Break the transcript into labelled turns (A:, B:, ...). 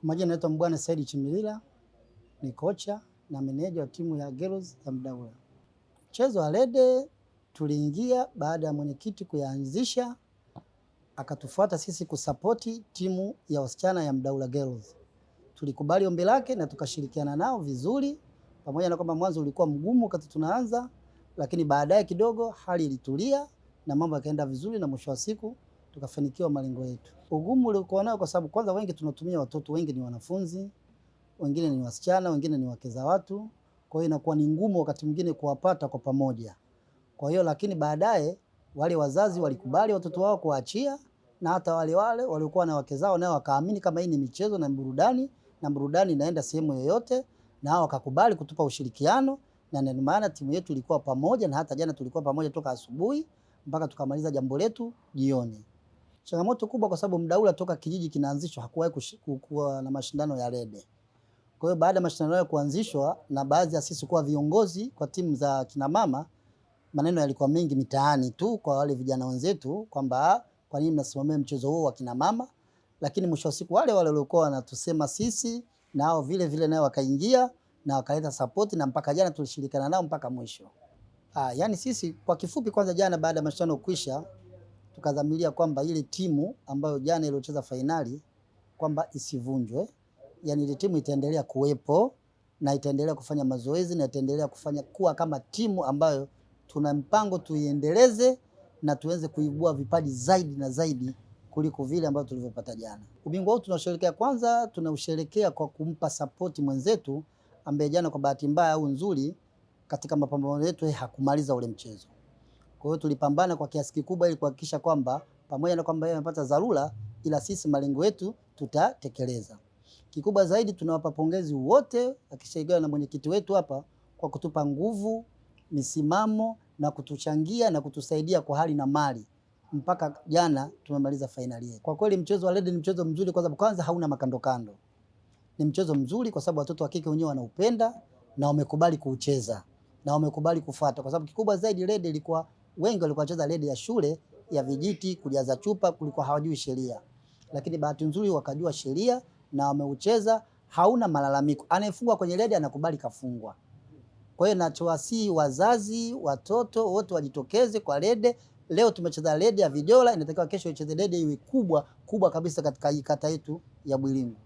A: Kwa majina naitwa Mbwana Said Chimilila, ni kocha na meneja wa timu ya Girls ya Mdaula. Mchezo wa rede tuliingia baada ya mwenyekiti kuyaanzisha, akatufuata sisi kusapoti timu ya wasichana ya Mdaula Girls. Tulikubali ombi lake na tukashirikiana nao vizuri, pamoja na kwamba mwanzo ulikuwa mgumu wakati tunaanza, lakini baadaye kidogo hali ilitulia na mambo yakaenda vizuri na mwisho wa siku tukafanikiwa malengo yetu. Ugumu uliokuwa nao kwa sababu kwanza wengi tunatumia watoto, wengi ni wanafunzi, wengine ni wasichana, wengine ni wake za watu. Kwa hiyo inakuwa ni ngumu wakati mwingine kuwapata kwa pamoja. Kwa hiyo lakini baadaye wale wazazi walikubali watoto wao kuachia, na hata wale waliokuwa na wake zao nao wakaamini kama hii ni michezo na burudani inaenda sehemu yoyote, na hao wakakubali kutupa ushirikiano, na ndio maana timu yetu ilikuwa pamoja, na hata jana tulikuwa pamoja toka asubuhi mpaka tukamaliza jambo letu jioni. Changamoto kubwa kwa sababu Mdaula toka kijiji kinaanzishwa hakuwahi kuwa na mashindano ya rede. Kwa hiyo baada ya mashindano hayo kuanzishwa na baadhi ya sisi kuwa viongozi kwa timu za kina mama, maneno yalikuwa mengi mitaani tu kwa wale vijana wenzetu kwamba kwa nini mnasimamia mchezo huo wa kina mama, lakini mwisho wa siku wale waliokuwa wanatusema sisi nao vile nao wakaingia na wakaleta support, na mpaka jana tulishirikiana nao mpaka mwisho. Yani sisi kwa kifupi, kwanza jana baada ya mashindano kuisha tukadhamiria kwamba ile timu ambayo jana iliocheza fainali kwamba isivunjwe. Yani ile timu itaendelea kuwepo na itaendelea kufanya mazoezi na itaendelea kufanya kuwa kama timu ambayo tuna mpango tuiendeleze na tuweze kuibua vipaji zaidi na zaidi kuliko vile ambavyo tulivyopata jana. Ubingwa huu tunasherehekea, kwanza tunausherehekea kwa kumpa support mwenzetu ambaye jana kwa bahati mbaya au nzuri katika mapambano yetu hakumaliza ule mchezo. Kwa hiyo tulipambana kwa kiasi kikubwa ili kuhakikisha kwamba pamoja na kwamba yeye amepata dharura, ila sisi malengo yetu tutatekeleza. Kikubwa zaidi tunawapa pongezi wote akishirikiana na mwenyekiti wetu hapa kwa kutupa nguvu, misimamo na kutuchangia na kutusaidia kwa hali na mali mpaka jana tumemaliza fainali yetu. Kwa kweli mchezo wa rede ni mchezo mzuri kwa sababu kwanza hauna makandokando. Ni mchezo mzuri kwa sababu watoto wa kike wenyewe wanaupenda na wamekubali kuucheza na wamekubali kufuata, kwa sababu kikubwa zaidi rede ilikuwa wengi walikuwa wanacheza rede ya shule ya vijiti kujaza chupa, kulikuwa hawajui sheria, lakini bahati nzuri wakajua sheria na wameucheza, hauna malalamiko. Anayefungwa kwenye rede anakubali kafungwa. Kwa hiyo nachowasihi wazazi, watoto wote wajitokeze kwa rede. Leo tumecheza rede ya Vijola, inatakiwa kesho icheze rede iwe kubwa kabisa katika hii kata yetu ya Bwilingo.